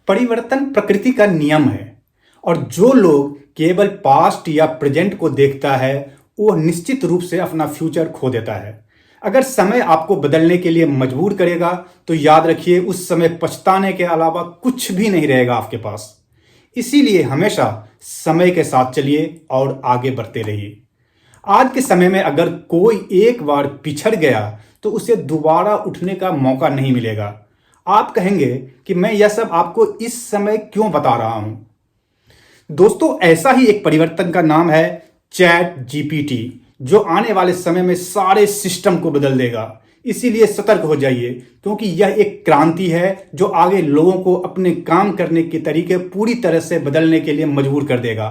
परिवर्तन प्रकृति का नियम है और जो लोग केवल पास्ट या प्रेजेंट को देखता है वो निश्चित रूप से अपना फ्यूचर खो देता है। अगर समय आपको बदलने के लिए मजबूर करेगा तो याद रखिए उस समय पछताने के अलावा कुछ भी नहीं रहेगा आपके पास। इसीलिए हमेशा समय के साथ चलिए और आगे बढ़ते रहिए। आज के समय में अगर कोई एक बार पिछड़ गया तो उसे दोबारा उठने का मौका नहीं मिलेगा। आप कहेंगे कि मैं यह सब आपको इस समय क्यों बता रहा हूं? दोस्तों, ऐसा ही एक परिवर्तन का नाम है चैट जीपीटी, जो आने वाले समय में सारे सिस्टम को बदल देगा। इसीलिए सतर्क हो जाइए, क्योंकि यह एक क्रांति है जो आगे लोगों को अपने काम करने के तरीके पूरी तरह से बदलने के लिए मजबूर कर देगा।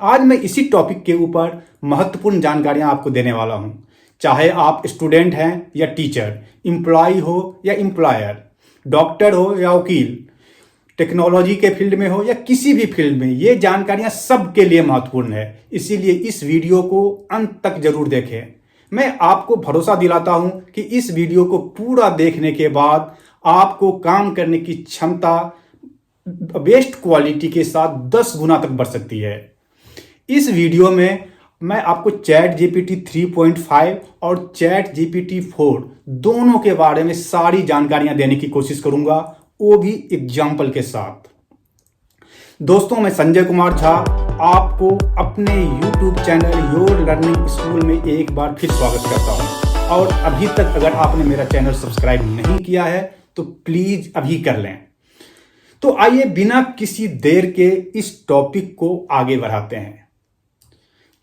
आज मैं इसी टॉपिक के ऊपर महत्वपूर्ण जानकारियां आपको देने वाला हूं। चाहे आप स्टूडेंट हैं या टीचर, एम्प्लॉय हो या एम्प्लॉयर, डॉक्टर हो या वकील, टेक्नोलॉजी के फील्ड में हो या किसी भी फील्ड में, ये जानकारियां सबके लिए महत्वपूर्ण है। इसीलिए इस वीडियो को अंत तक जरूर देखें। मैं आपको भरोसा दिलाता हूं कि इस वीडियो को पूरा देखने के बाद आपको काम करने की क्षमता बेस्ट क्वालिटी के साथ 10 गुना तक बढ़ सकती है। इस वीडियो में मैं आपको चैट जीपीटी 3.5 और चैट जीपीटी 4 दोनों के बारे में सारी जानकारियां देने की कोशिश करूंगा, वो भी एग्जाम्पल के साथ। दोस्तों, मैं संजय कुमार झा आपको अपने YouTube channel your learning school में एक बार फिर स्वागत करता हूं। और अभी तक अगर आपने मेरा चैनल सब्सक्राइब नहीं किया है तो प्लीज अभी कर लें। तो आइए बिना किसी देर के इस टॉपिक को आगे बढ़ाते हैं।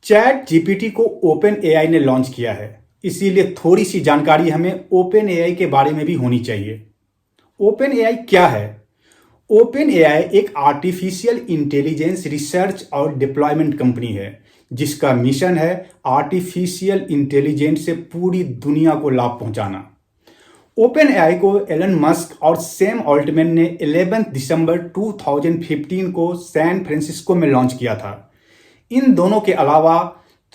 चैट जीपीटी को ओपन एआई ने लॉन्च किया है, इसीलिए थोड़ी सी जानकारी हमें ओपन एआई के बारे में भी होनी चाहिए। ओपन एआई क्या है? ओपन एआई एक आर्टिफिशियल इंटेलिजेंस रिसर्च और डिप्लॉयमेंट कंपनी है, जिसका मिशन है आर्टिफिशियल इंटेलिजेंस से पूरी दुनिया को लाभ पहुंचाना। ओपन एआई को एलन मस्क और सैम ऑल्टमैन ने 11 दिसंबर 2015 को सैन फ्रांसिस्को में लॉन्च किया था। इन दोनों के अलावा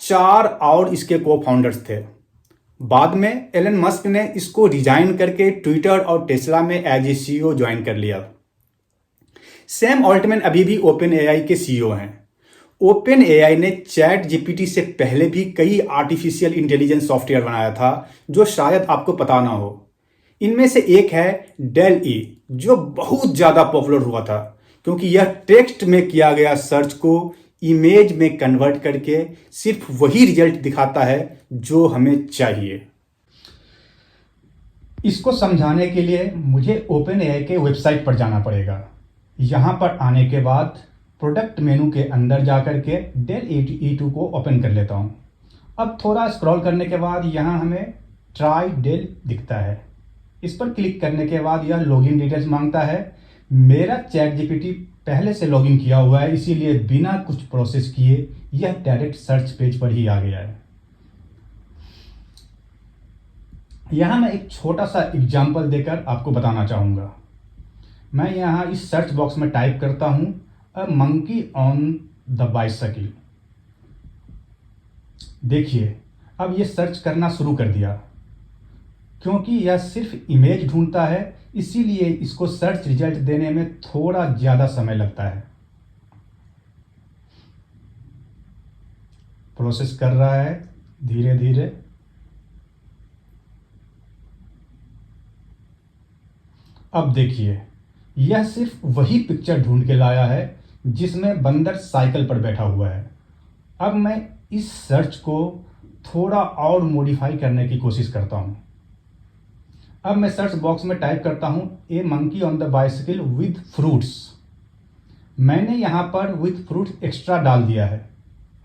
4 और इसके को फाउंडर्स थे। बाद में एलन मस्क ने इसको रिजाइन करके ट्विटर और टेस्ला में एज ए सीईओ ज्वाइन कर लिया। सैम ऑल्टमैन अभी भी ओपन एआई के सीईओ हैं। ओपन एआई ने चैट जीपीटी से पहले भी कई आर्टिफिशियल इंटेलिजेंस सॉफ्टवेयर बनाया था, जो शायद आपको पता ना हो। इनमें से एक है डेल ई, जो बहुत ज़्यादा पॉपुलर हुआ था क्योंकि यह टेक्स्ट में किया गया सर्च को इमेज में कन्वर्ट करके सिर्फ वही रिजल्ट दिखाता है जो हमें चाहिए। इसको समझाने के लिए मुझे ओपन एआई के वेबसाइट पर जाना पड़ेगा। यहां पर आने के बाद प्रोडक्ट मेनू के अंदर जाकर के डेल E2 को ओपन कर लेता हूं। अब थोड़ा स्क्रॉल करने के बाद यहां हमें ट्राई डेल दिखता है। इस पर क्लिक करने के बाद यह लॉगिन डिटेल्स मांगता है। मेरा चैट जीपीटी पहले से लॉगिन किया हुआ है, इसीलिए बिना कुछ प्रोसेस किए यह डायरेक्ट सर्च पेज पर ही आ गया है। यहां मैं एक छोटा सा एग्जांपल देकर आपको बताना चाहूंगा। मैं यहां इस सर्च बॉक्स में टाइप करता हूं a monkey on the bicycle. देखिए, अब ये सर्च करना शुरू कर दिया। क्योंकि यह सिर्फ इमेज ढूंढता है, इसीलिए इसको सर्च रिजल्ट देने में थोड़ा ज्यादा समय लगता है। प्रोसेस कर रहा है धीरे धीरे। अब देखिए, यह सिर्फ वही पिक्चर ढूंढ के लाया है जिसमें बंदर साइकिल पर बैठा हुआ है। अब मैं इस सर्च को थोड़ा और मॉडिफाई करने की कोशिश करता हूं। अब मैं सर्च बॉक्स में टाइप करता हूं a monkey on the bicycle with fruits. मैंने यहां पर विद फ्रूट्स एक्स्ट्रा डाल दिया है।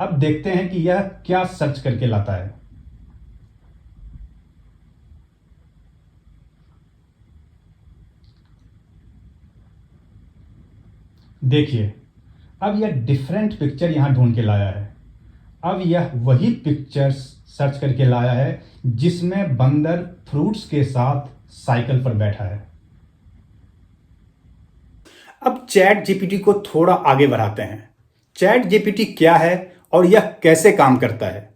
अब देखते हैं कि यह क्या सर्च करके लाता है। देखिए, अब यह डिफरेंट पिक्चर यहां ढूंढ के लाया है। अब यह वही पिक्चर सर्च करके लाया है जिसमें बंदर फ्रूट्स के साथ साइकिल पर बैठा है। अब चैट जीपीटी को थोड़ा आगे बढ़ाते हैं। चैट जीपीटी क्या है और यह कैसे काम करता है?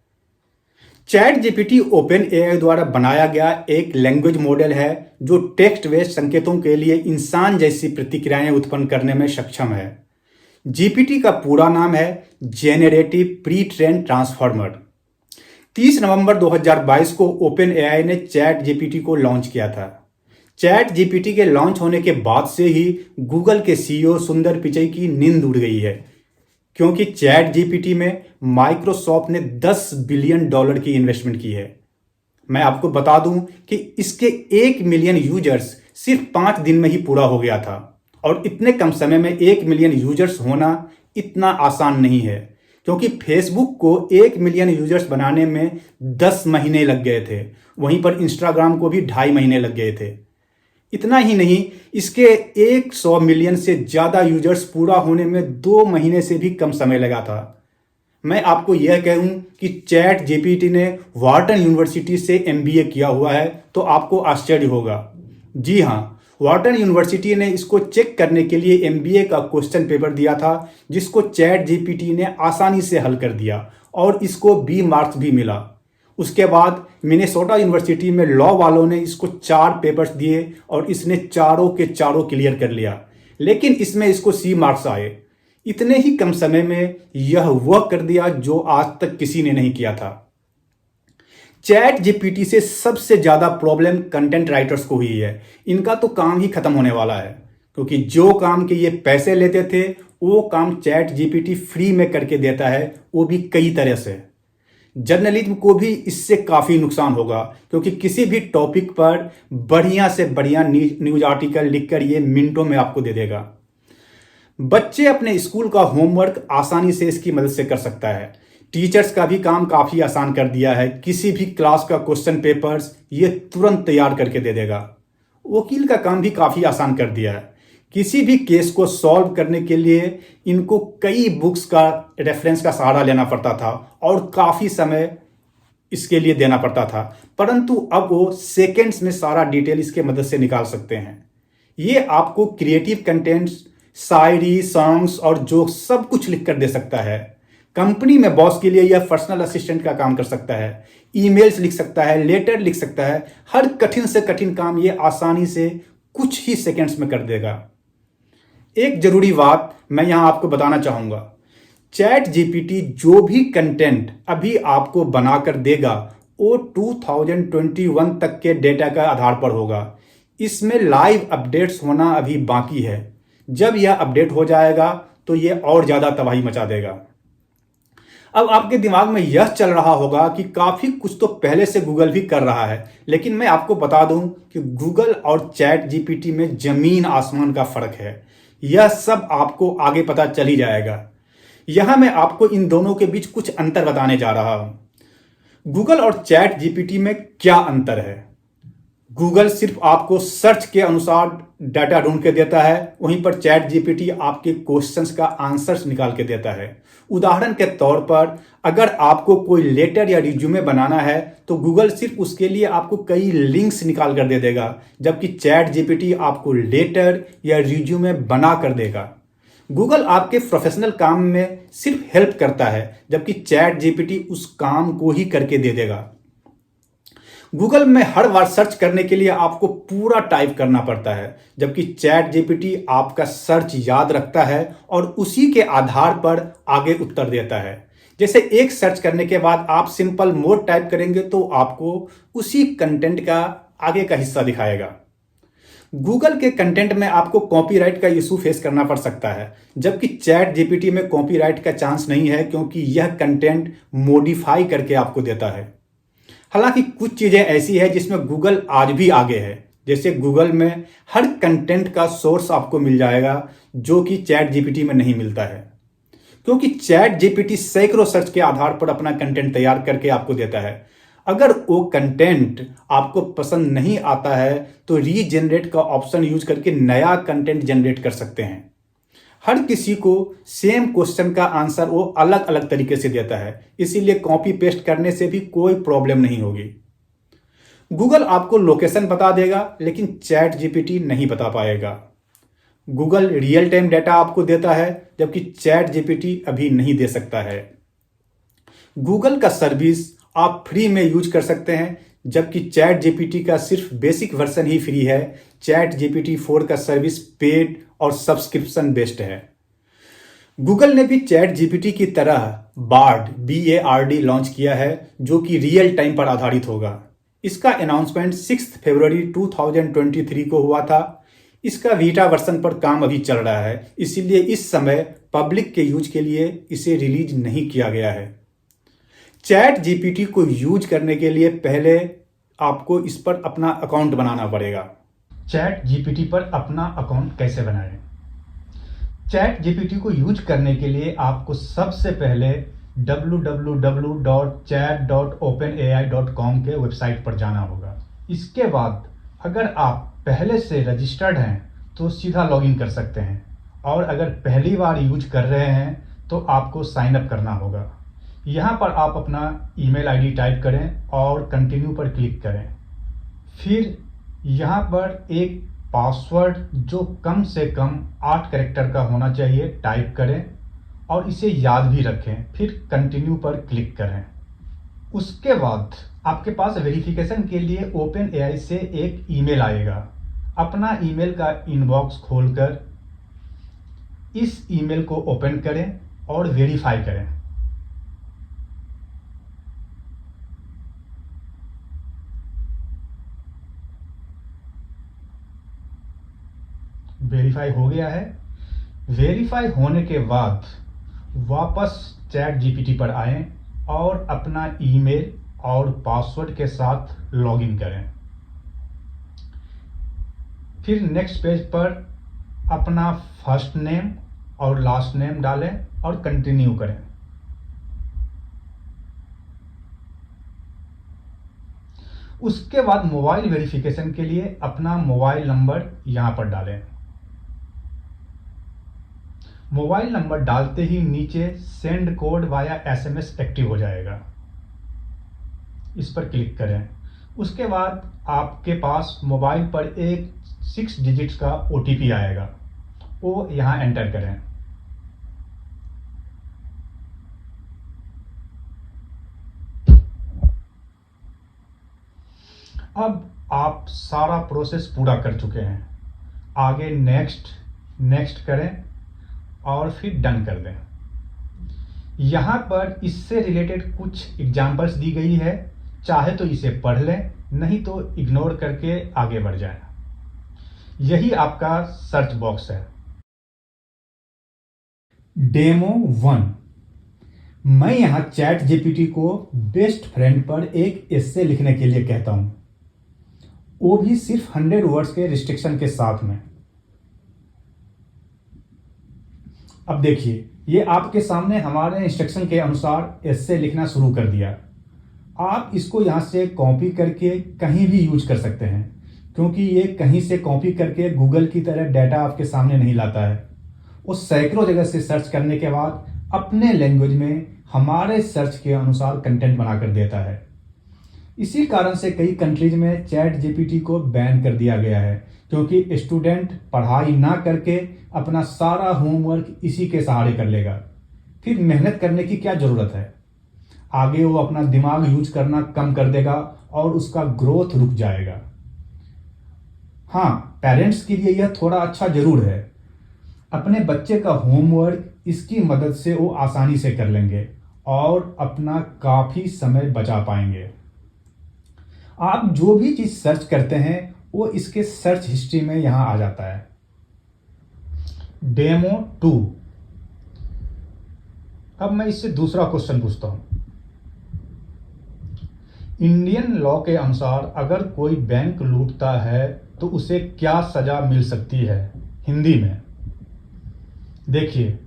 चैट जीपीटी ओपन एआई द्वारा बनाया गया एक लैंग्वेज मॉडल है जो टेक्स्ट बेस्ड संकेतों के लिए इंसान जैसी प्रतिक्रियाएं उत्पन्न करने में सक्षम है। जीपीटी का पूरा नाम है जेनरेटिव प्री ट्रेन ट्रांसफॉर्मर। 30 नवंबर 2022 को ओपन एआई ने चैट जीपीटी को लॉन्च किया था। चैट जीपीटी के लॉन्च होने के बाद से ही गूगल के सीईओ सुंदर पिचई की नींद उड़ गई है, क्योंकि चैट जीपीटी में माइक्रोसॉफ्ट ने $10 बिलियन की इन्वेस्टमेंट की है। मैं आपको बता दूं कि इसके 1 मिलियन यूजर्स सिर्फ 5 दिन में ही पूरा हो गया था, और इतने कम समय में 1 मिलियन यूजर्स होना इतना आसान नहीं है, क्योंकि फेसबुक को 1 मिलियन यूजर्स बनाने में 10 महीने लग गए थे। वहीं पर इंस्टाग्राम को भी 2.5 महीने लग गए थे। इतना ही नहीं, इसके 100 मिलियन से ज़्यादा यूजर्स पूरा होने में 2 महीने से भी कम समय लगा था। मैं आपको यह कहूं कि चैट जीपीटी ने वार्टन यूनिवर्सिटी से एमबीए किया हुआ है तो आपको आश्चर्य होगा। जी हाँ, वार्टन यूनिवर्सिटी ने इसको चेक करने के लिए एमबीए का क्वेश्चन पेपर दिया था, जिसको चैट जीपीटी ने आसानी से हल कर दिया और इसको बी मार्क्स भी मिला। उसके बाद मिनेसोटा यूनिवर्सिटी में लॉ वालों ने इसको 4 पेपर्स दिए और इसने चारों के चारों क्लियर कर लिया, लेकिन इसमें इसको सी मार्क्स आए। इतने ही कम समय में यह वह कर दिया जो आज तक किसी ने नहीं किया था। चैट जीपीटी से सबसे ज़्यादा प्रॉब्लम कंटेंट राइटर्स को हुई है। इनका तो काम ही खत्म होने वाला है, क्योंकि जो काम के ये पैसे लेते थे वो काम चैट जीपीटी फ्री में करके देता है, वो भी कई तरह से। जर्नलिज्म को भी इससे काफ़ी नुकसान होगा, क्योंकि किसी भी टॉपिक पर बढ़िया से बढ़िया न्यूज आर्टिकल लिखकर ये मिनटों में आपको दे देगा। बच्चे अपने स्कूल का होमवर्क आसानी से इसकी मदद से कर सकता है। टीचर्स का भी काम काफ़ी आसान कर दिया है। किसी भी क्लास का क्वेश्चन पेपर्स ये तुरंत तैयार करके दे देगा। वकील का काम भी काफ़ी आसान कर दिया है। किसी भी केस को सॉल्व करने के लिए इनको कई बुक्स का रेफरेंस का सहारा लेना पड़ता था और काफ़ी समय इसके लिए देना पड़ता था, परंतु अब वो सेकेंड्स में सारा डिटेल इसके मदद से निकाल सकते हैं। ये आपको क्रिएटिव कंटेंट्स, शायरी, सॉन्ग्स और जोक्स सब कुछ लिख कर दे सकता है। कंपनी में बॉस के लिए यह पर्सनल असिस्टेंट का काम कर सकता है। ईमेल्स लिख सकता है, लेटर लिख सकता है। हर कठिन से कठिन काम ये आसानी से कुछ ही सेकेंड्स में कर देगा। एक जरूरी बात मैं यहां आपको बताना चाहूंगा, चैट जीपीटी जो भी कंटेंट अभी आपको बनाकर देगा वो 2021 तक के डेटा का आधार पर होगा। इसमें लाइव अपडेट्स होना अभी बाकी है। जब यह अपडेट हो जाएगा तो यह और ज़्यादा तबाही मचा देगा। अब आपके दिमाग में यह चल रहा होगा कि काफ़ी कुछ तो पहले से गूगल भी कर रहा है, लेकिन मैं आपको बता दूं कि गूगल और चैट जीपीटी में ज़मीन आसमान का फ़र्क है। यह सब आपको आगे पता चल ही जाएगा। यहां मैं आपको इन दोनों के बीच कुछ अंतर बताने जा रहा हूं। गूगल और चैट जीपीटी में क्या अंतर है? गूगल सिर्फ आपको सर्च के अनुसार डाटा ढूंढ के देता है, वहीं पर चैट जीपीटी आपके क्वेश्चंस का आंसर्स निकाल के देता है। उदाहरण के तौर पर अगर आपको कोई लेटर या रिज्यूमे बनाना है तो गूगल सिर्फ उसके लिए आपको कई लिंक्स निकाल कर दे देगा, जबकि चैट जीपीटी आपको लेटर या रिज्यूमे बना कर देगा। गूगल आपके प्रोफेशनल काम में सिर्फ हेल्प करता है, जबकि चैट जीपीटी उस काम को ही करके दे देगा। गूगल में हर बार सर्च करने के लिए आपको पूरा टाइप करना पड़ता है, जबकि चैट जीपीटी आपका सर्च याद रखता है और उसी के आधार पर आगे उत्तर देता है। जैसे एक सर्च करने के बाद आप सिंपल मोर टाइप करेंगे तो आपको उसी कंटेंट का आगे का हिस्सा दिखाएगा। गूगल के कंटेंट में आपको कॉपीराइट का इशू फेस करना पड़ सकता है, जबकि चैट जीपीटी में कॉपीराइट का चांस नहीं है, क्योंकि यह कंटेंट मॉडिफाई करके आपको देता है। हालांकि कुछ चीज़ें ऐसी है जिसमें गूगल आज भी आगे है। जैसे गूगल में हर कंटेंट का सोर्स आपको मिल जाएगा, जो कि चैट जीपीटी में नहीं मिलता है, क्योंकि चैट जीपीटी सैकड़ों सर्च के आधार पर अपना कंटेंट तैयार करके आपको देता है। अगर वो कंटेंट आपको पसंद नहीं आता है तो रीजनरेट का ऑप्शन यूज करके नया कंटेंट जनरेट कर सकते हैं। हर किसी को सेम क्वेश्चन का आंसर वो अलग अलग तरीके से देता है, इसीलिए कॉपी पेस्ट करने से भी कोई प्रॉब्लम नहीं होगी। गूगल आपको लोकेशन बता देगा, लेकिन चैट जीपीटी नहीं बता पाएगा। गूगल रियल टाइम डेटा आपको देता है, जबकि चैट जीपीटी अभी नहीं दे सकता है। गूगल का सर्विस आप फ्री में यूज कर सकते हैं, जबकि चैट जीपीटी का सिर्फ बेसिक वर्जन ही फ्री है। चैट जीपीटी 4 का सर्विस पेड और सब्सक्रिप्शन बेस्ड है। गूगल ने भी चैट जीपीटी की तरह BARD लॉन्च किया है, जो कि रियल टाइम पर आधारित होगा। इसका अनाउंसमेंट 6 फरवरी 2023 को हुआ था। इसका वीटा वर्जन पर काम अभी चल रहा है, इसीलिए इस समय पब्लिक के यूज के लिए इसे रिलीज नहीं किया गया है। चैट जीपीटी को यूज करने के लिए पहले आपको इस पर अपना अकाउंट बनाना पड़ेगा। चैट जीपीटी पर अपना अकाउंट कैसे बनाएं? चैट जीपीटी को यूज करने के लिए आपको सबसे पहले www.chat.openai.com के वेबसाइट पर जाना होगा। इसके बाद अगर आप पहले से रजिस्टर्ड हैं तो सीधा लॉगिन कर सकते हैं, और अगर पहली बार यूज कर रहे हैं तो आपको साइन अप करना होगा। यहाँ पर आप अपना ईमेल आईडी टाइप करें और कंटिन्यू पर क्लिक करें। फिर यहाँ पर एक पासवर्ड जो कम से कम 8 कैरेक्टर का होना चाहिए टाइप करें और इसे याद भी रखें। फिर कंटिन्यू पर क्लिक करें। उसके बाद आपके पास वेरिफिकेशन के लिए ओपन से एक ईमेल आएगा। अपना ईमेल का इनबॉक्स खोलकर इस ईमेल को ओपन करें और वेरीफाई करें। वेरीफाई हो गया है। वेरीफाई होने के बाद वापस चैट जीपीटी पर आएं और अपना ईमेल और पासवर्ड के साथ लॉगिन करें। फिर नेक्स्ट पेज पर अपना फर्स्ट नेम और लास्ट नेम डालें और कंटिन्यू करें। उसके बाद मोबाइल वेरिफिकेशन के लिए अपना मोबाइल नंबर यहां पर डालें। मोबाइल नंबर डालते ही नीचे send code via SMS active हो जाएगा। इस पर क्लिक करें। उसके बाद आपके पास मोबाइल पर एक 6 डिजिट्स का ओटीपी आएगा, वो यहां एंटर करें। अब आप सारा प्रोसेस पूरा कर चुके हैं। आगे नेक्स्ट करें और फिर डन कर दें। यहाँ पर इससे रिलेटेड कुछ एग्जाम्पल्स दी गई है, चाहे तो इसे पढ़ लें, नहीं तो इग्नोर करके आगे बढ़ जाएं। यही आपका सर्च बॉक्स है। डेमो 1। मैं यहाँ चैट जीपीटी को बेस्ट फ्रेंड पर एक एस्से लिखने के लिए कहता हूँ, वो भी सिर्फ 100 वर्ड्स के रिस्ट्रिक्शन के साथ में। अब देखिए, ये आपके सामने हमारे इंस्ट्रक्शन के अनुसार एस्से लिखना शुरू कर दिया। आप इसको यहाँ से कॉपी करके कहीं भी यूज कर सकते हैं, क्योंकि ये कहीं से कॉपी करके गूगल की तरह डाटा आपके सामने नहीं लाता है। वो सैकड़ों जगह से सर्च करने के बाद अपने लैंग्वेज में हमारे सर्च के अनुसार कंटेंट बनाकर देता है। इसी कारण से कई कंट्रीज में चैट जीपीटी को बैन कर दिया गया है, क्योंकि स्टूडेंट पढ़ाई ना करके अपना सारा होमवर्क इसी के सहारे कर लेगा। फिर मेहनत करने की क्या ज़रूरत है? आगे वो अपना दिमाग यूज करना कम कर देगा और उसका ग्रोथ रुक जाएगा। हाँ, पेरेंट्स के लिए यह थोड़ा अच्छा जरूर है। अपने बच्चे का होमवर्क इसकी मदद से वो आसानी से कर लेंगे और अपना काफ़ी समय बचा पाएंगे। आप जो भी चीज़ सर्च करते हैं वो इसके सर्च हिस्ट्री में यहाँ आ जाता है। डेमो 2। अब मैं इससे दूसरा क्वेश्चन पूछता हूँ। इंडियन लॉ के अनुसार अगर कोई बैंक लूटता है तो उसे क्या सजा मिल सकती है? हिंदी में। देखिए,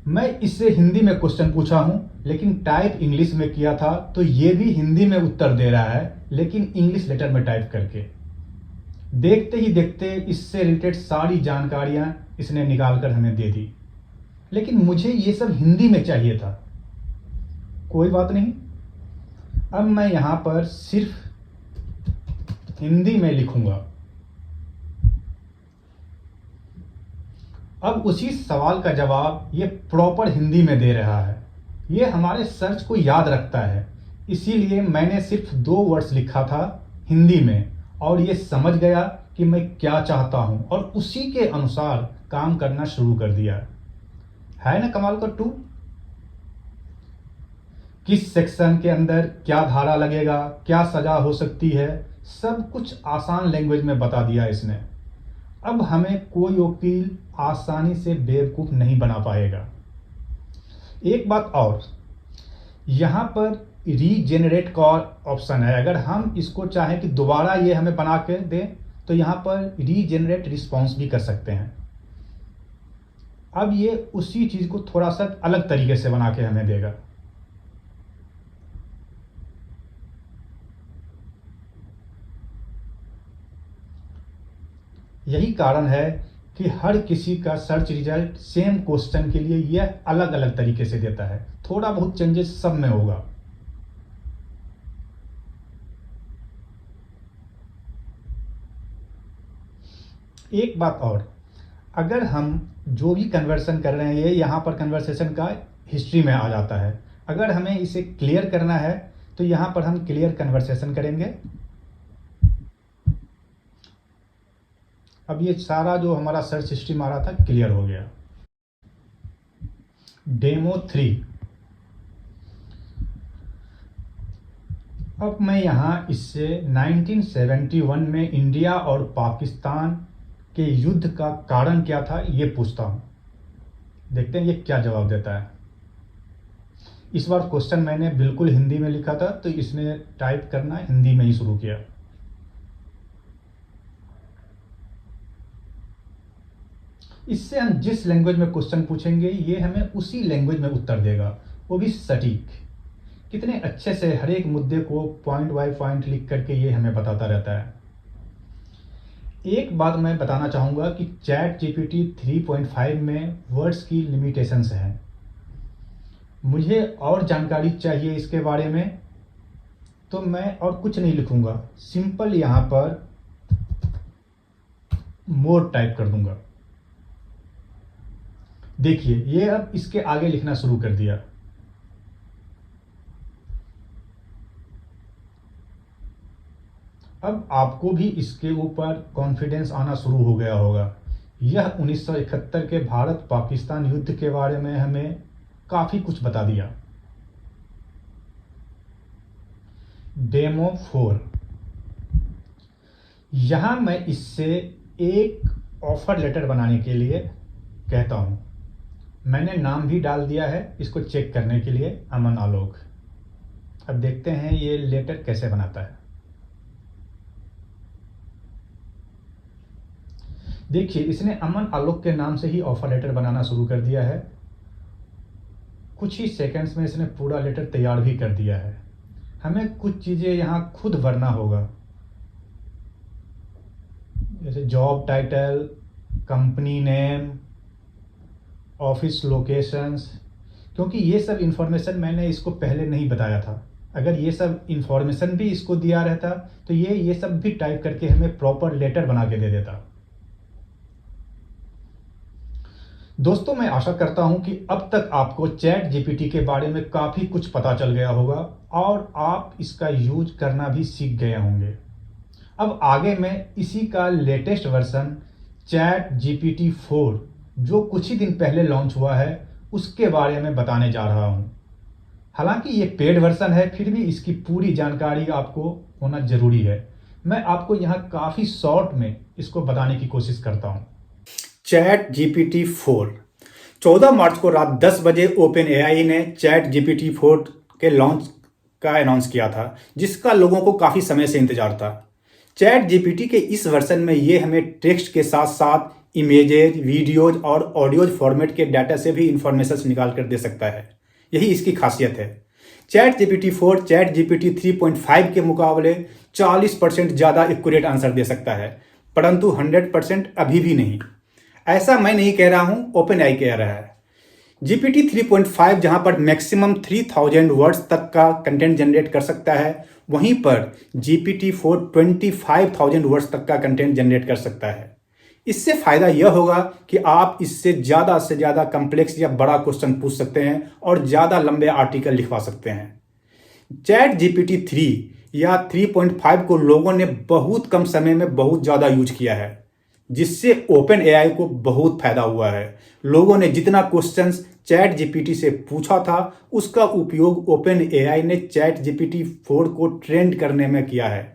मैं इससे हिंदी में क्वेश्चन पूछा हूं, लेकिन टाइप इंग्लिश में किया था, तो ये भी हिंदी में उत्तर दे रहा है, लेकिन इंग्लिश लेटर में टाइप करके। देखते ही देखते इससे रिलेटेड सारी जानकारियां इसने निकाल कर हमें दे दी, लेकिन मुझे ये सब हिंदी में चाहिए था। कोई बात नहीं, अब मैं यहां पर सिर्फ हिंदी में लिखूंगा। अब उसी सवाल का जवाब ये प्रॉपर हिंदी में दे रहा है। ये हमारे सर्च को याद रखता है। इसीलिए मैंने सिर्फ 2 वर्ड्स लिखा था हिंदी में और ये समझ गया कि मैं क्या चाहता हूं और उसी के अनुसार काम करना शुरू कर दिया। है ना कमाल का टूल? किस सेक्शन के अंदर क्या धारा लगेगा, क्या सजा हो सकती है, सब कुछ आसान लैंग्वेज में बता दिया इसने। अब हमें कोई वकील आसानी से बेवकूफ़ नहीं बना पाएगा। एक बात और, यहाँ पर रीजेनरेट का ऑप्शन है। अगर हम इसको चाहें कि दोबारा ये हमें बना के दें तो यहाँ पर रीजेनरेट रिस्पॉन्स भी कर सकते हैं। अब ये उसी चीज़ को थोड़ा सा अलग तरीके से बना के हमें देगा। यही कारण है कि हर किसी का सर्च रिजल्ट सेम क्वेश्चन के लिए यह अलग अलग तरीके से देता है। थोड़ा बहुत चेंजेस सब में होगा। एक बात और, अगर हम जो भी कन्वर्सन कर रहे हैं ये यहाँ पर कन्वर्सेशन का हिस्ट्री में आ जाता है। अगर हमें इसे क्लियर करना है तो यहाँ पर हम क्लियर कन्वर्सेशन करेंगे। अब ये सारा जो हमारा सर्च हिस्ट्री मारा था क्लियर हो गया। डेमो 3। अब मैं यहाँ इससे 1971 में इंडिया और पाकिस्तान के युद्ध का कारण क्या था ये पूछता हूँ। देखते हैं ये क्या जवाब देता है। इस बार क्वेश्चन मैंने बिल्कुल हिंदी में लिखा था तो इसने टाइप करना हिंदी में ही शुरू किया। इससे हम जिस लैंग्वेज में क्वेश्चन पूछेंगे ये हमें उसी लैंग्वेज में उत्तर देगा, वो भी सटीक। कितने अच्छे से हर एक मुद्दे को पॉइंट बाय पॉइंट लिख करके ये हमें बताता रहता है। एक बात मैं बताना चाहूँगा कि चैट जीपीटी 3.5 में वर्ड्स की लिमिटेशंस हैं। मुझे और जानकारी चाहिए इसके बारे में तो मैं और कुछ नहीं लिखूँगा, सिंपल यहाँ पर मोर टाइप कर दूँगा। देखिए ये अब इसके आगे लिखना शुरू कर दिया। अब आपको भी इसके ऊपर कॉन्फिडेंस आना शुरू हो गया होगा। यह 1971 के भारत पाकिस्तान युद्ध के बारे में हमें काफ़ी कुछ बता दिया। डेमो 4। यहाँ मैं इससे एक ऑफर लेटर बनाने के लिए कहता हूँ। मैंने नाम भी डाल दिया है इसको चेक करने के लिए, अमन आलोक। अब देखते हैं ये लेटर कैसे बनाता है। देखिए इसने अमन आलोक के नाम से ही ऑफर लेटर बनाना शुरू कर दिया है। कुछ ही सेकंड्स में इसने पूरा लेटर तैयार भी कर दिया है। हमें कुछ चीज़ें यहाँ खुद भरना होगा, जैसे job title, company name, office locations, क्योंकि ये सब इंफॉर्मेशन मैंने इसको पहले नहीं बताया था। अगर ये सब इंफॉर्मेशन भी इसको दिया रहता तो ये सब भी टाइप करके हमें प्रॉपर लेटर बना के दे देता। दोस्तों मैं आशा करता हूं कि अब तक आपको चैट जीपीटी के बारे में काफ़ी कुछ पता चल गया होगा और आप इसका यूज करना भी सीख गए होंगे। अब आगे मैं इसी का लेटेस्ट वर्जन चैट जीपीटी 4 जो कुछ ही दिन पहले लॉन्च हुआ है उसके बारे में बताने जा रहा हूं। हालांकि ये पेड वर्जन है फिर भी इसकी पूरी जानकारी आपको होना जरूरी है। मैं आपको यहाँ काफ़ी शॉर्ट में इसको बताने की कोशिश करता हूँ। चैट जीपीटी 4 14 मार्च को रात 10 बजे ओपन एआई ने चैट जीपीटी 4 के लॉन्च का अनाउंस किया था, जिसका लोगों को काफ़ी समय से इंतजार था। चैट जीपीटी के इस वर्जन में ये हमें टेक्स्ट के साथ साथ इमेजेज, वीडियोज और ऑडियोज फॉर्मेट के डाटा से भी इंफॉर्मेशन निकाल कर दे सकता है। यही इसकी खासियत है। चैट जीपीटी 4 चैट जीपीटी 3.5 के मुकाबले 40% ज़्यादा एक्यूरेट आंसर दे सकता है, परंतु 100% अभी भी नहीं। ऐसा मैं नहीं कह रहा हूं, ओपन एआई कह रहा है। जीपीटी 3.5 जहां पर मैक्सिमम 3000 वर्ड्स तक का कंटेंट जनरेट कर सकता है, वहीं पर जीपीटी 4 25,000 वर्ड्स तक का कंटेंट जनरेट कर सकता है। इससे फ़ायदा यह होगा कि आप इससे ज़्यादा से ज़्यादा कम्प्लेक्स या बड़ा क्वेश्चन पूछ सकते हैं और ज़्यादा लंबे आर्टिकल लिखवा सकते हैं। चैट जीपीटी 3 या 3.5 को लोगों ने बहुत कम समय में बहुत ज़्यादा यूज किया है, जिससे ओपन एआई को बहुत फायदा हुआ है। लोगों ने जितना क्वेश्चंस चैट जीपीटी से पूछा था, उसका उपयोग ओपन एआई ने चैट जीपीटी 4 को ट्रेंड करने में किया है।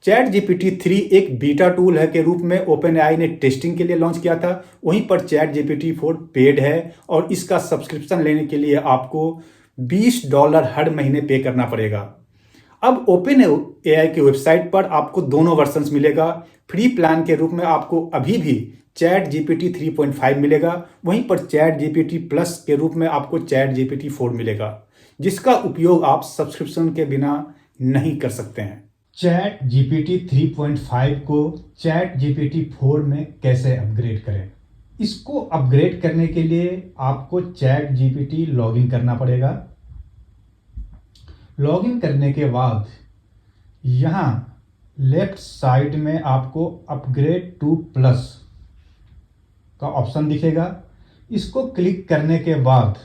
चैट जीपीटी 3 एक बीटा टूल है के रूप में ओपन एआई ने टेस्टिंग के लिए लॉन्च किया था। वहीं पर चैट जीपीटी 4 पेड है और इसका सब्सक्रिप्शन लेने के लिए आपको $20 हर महीने पे करना पड़ेगा। अब ओपन एआई की वेबसाइट पर आपको दोनों वर्जन्स मिलेगा। फ्री प्लान के रूप में आपको अभी भी चैट जीपीटी 3.5 मिलेगा, वहीं पर चैट जीपीटी प्लस के रूप में आपको चैट जीपीटी 4 मिलेगा, जिसका उपयोग आप सब्सक्रिप्शन के बिना नहीं कर सकते हैं। चैट जीपीटी 3.5 को चैट जीपीटी 4 में कैसे अपग्रेड करें? इसको अपग्रेड करने के लिए आपको चैट जीपीटी लॉगिन करना पड़ेगा। लॉगिन करने के बाद यहाँ लेफ्ट साइड में आपको अपग्रेड टू प्लस का ऑप्शन दिखेगा। इसको क्लिक करने के बाद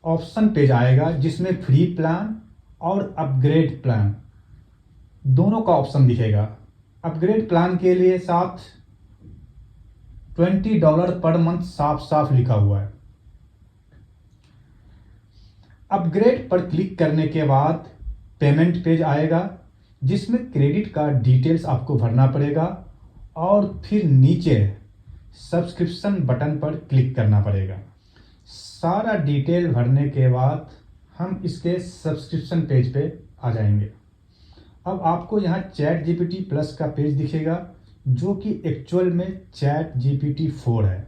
ऑप्शन पेज आएगा जिसमें फ्री प्लान और अपग्रेड प्लान दोनों का ऑप्शन दिखेगा। अपग्रेड प्लान के लिए साथ $20 पर मंथ साफ साफ लिखा हुआ है। अपग्रेड पर क्लिक करने के बाद पेमेंट पेज आएगा जिसमें क्रेडिट कार्ड डिटेल्स आपको भरना पड़ेगा और फिर नीचे सब्सक्रिप्शन बटन पर क्लिक करना पड़ेगा। सारा डिटेल भरने के बाद हम इसके सब्सक्रिप्शन पेज पे आ जाएंगे। अब आपको यहाँ चैट जीपीटी प्लस का पेज दिखेगा जो कि एक्चुअल में चैट जीपीटी 4 है।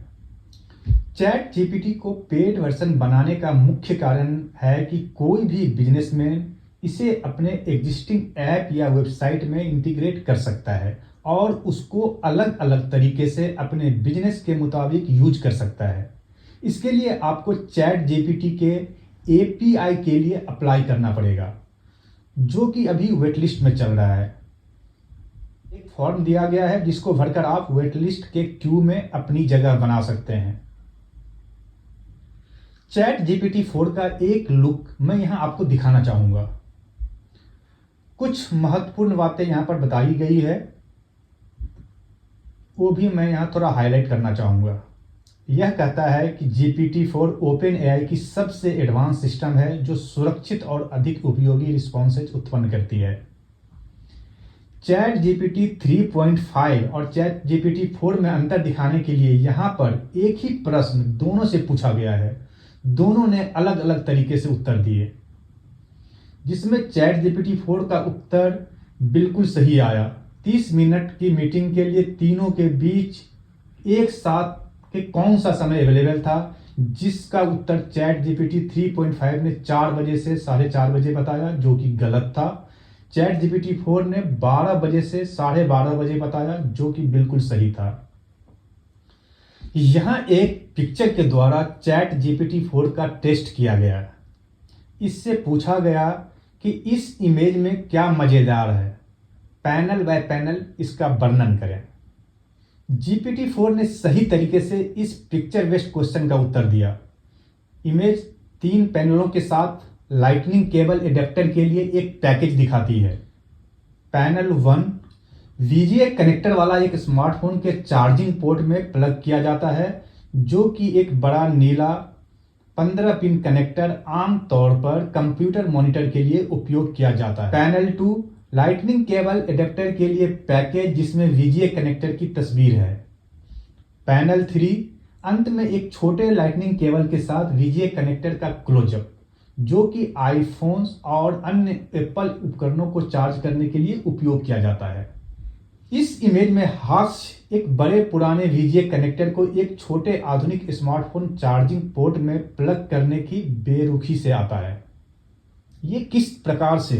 चैट जीपीटी को पेड वर्जन बनाने का मुख्य कारण है कि कोई भी बिजनेसमैन इसे अपने एग्जिस्टिंग ऐप या वेबसाइट में इंटीग्रेट कर सकता है और उसको अलग अलग तरीके से अपने बिजनेस के मुताबिक यूज कर सकता है। इसके लिए आपको चैट जीपीटी के एपीआई के लिए अप्लाई करना पड़ेगा, जो कि अभी वेटलिस्ट में चल रहा है। एक फॉर्म दिया गया है जिसको भरकर आप वेटलिस्ट के क्यू में अपनी जगह बना सकते हैं। चैट जीपीटी 4 का एक लुक मैं यहां आपको दिखाना चाहूंगा। कुछ महत्वपूर्ण बातें यहां पर बताई गई है, वो भी मैं यहां थोड़ा हाईलाइट करना चाहूंगा। यह कहता है कि GPT-4 ओपन एआई की सबसे एडवांस सिस्टम है जो सुरक्षित और अधिक उपयोगी रिस्पॉन्सेज उत्पन्न करती है। चैट जीपीटी 3.5 और चैट जीपीटी 4 में अंतर दिखाने के लिए यहाँ पर एक ही प्रश्न दोनों से पूछा गया है। दोनों ने अलग अलग तरीके से उत्तर दिए, जिसमें चैट जीपीटी 4 का उत्तर बिल्कुल सही आया। 30 मिनट की मीटिंग के लिए तीनों के बीच एक साथ के कौन सा समय अवेलेबल था, जिसका उत्तर चैट जीपीटी 3.5 ने 4 बजे से 4:30 बजे बताया, जो कि गलत था। चैट जीपीटी 4 ने 12 बजे से 12:30 बजे बताया, जो कि बिल्कुल सही था। यहां एक पिक्चर के द्वारा चैट जीपीटी 4 का टेस्ट किया गया। इससे पूछा गया कि इस इमेज में क्या मजेदार है, पैनल बाय पैनल इसका वर्णन करें। GPT 4 ने सही तरीके से इस पिक्चर बेस्ड क्वेश्चन का उत्तर दिया। इमेज 3 पैनलों के साथ लाइटनिंग केबल एडेप्टर के लिए एक पैकेज दिखाती है। पैनल 1 VGA कनेक्टर वाला एक स्मार्टफोन के चार्जिंग पोर्ट में प्लग किया जाता है, जो कि एक बड़ा नीला 15 पिन कनेक्टर आमतौर पर कंप्यूटर मॉनिटर के लिए उपयोग किया जाता है। पैनल 2 लाइटनिंग केबल एडेप्टर के लिए पैकेज जिसमें VGA कनेक्टर की तस्वीर है। पैनल 3 अंत में एक छोटे लाइटनिंग केबल के साथ VGA कनेक्टर का क्लोजअप, जो कि आईफोन्स और अन्य एप्पल उपकरणों को चार्ज करने के लिए उपयोग किया जाता है। इस इमेज में हास्य एक बड़े पुराने VGA कनेक्टर को एक छोटे आधुनिक स्मार्टफोन चार्जिंग पोर्ट में प्लग करने की बेरुखी से आता है। ये किस प्रकार से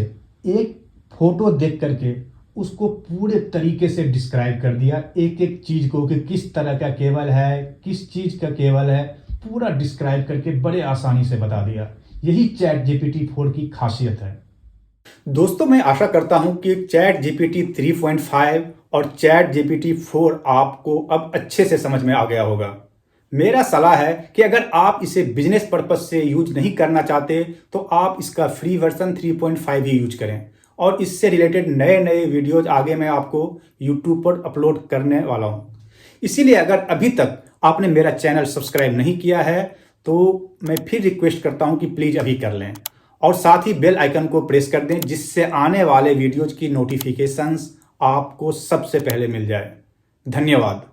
एक फोटो देख करके उसको पूरे तरीके से डिस्क्राइब कर दिया, एक एक चीज को कि किस तरह का केबल है, किस चीज का केबल है, पूरा डिस्क्राइब करके बड़े आसानी से बता दिया। यही चैट जीपीटी 4 की खासियत है। दोस्तों, मैं आशा करता हूं कि चैट जीपीटी 3.5 और चैट जीपीटी 4 आपको अब अच्छे से समझ में आ गया होगा। मेरा सलाह है कि अगर आप इसे बिजनेस पर्पस से यूज नहीं करना चाहते तो आप इसका फ्री वर्जन 3.5 ही यूज करें, और इससे रिलेटेड नए नए वीडियोज आगे मैं आपको यूट्यूब पर अपलोड करने वाला हूँ। इसीलिए अगर अभी तक आपने मेरा चैनल सब्सक्राइब नहीं किया है तो मैं फिर रिक्वेस्ट करता हूँ कि प्लीज़ अभी कर लें, और साथ ही बेल आइकन को प्रेस कर दें जिससे आने वाले वीडियोज की नोटिफिकेशंस आपको सबसे पहले मिल जाए। धन्यवाद।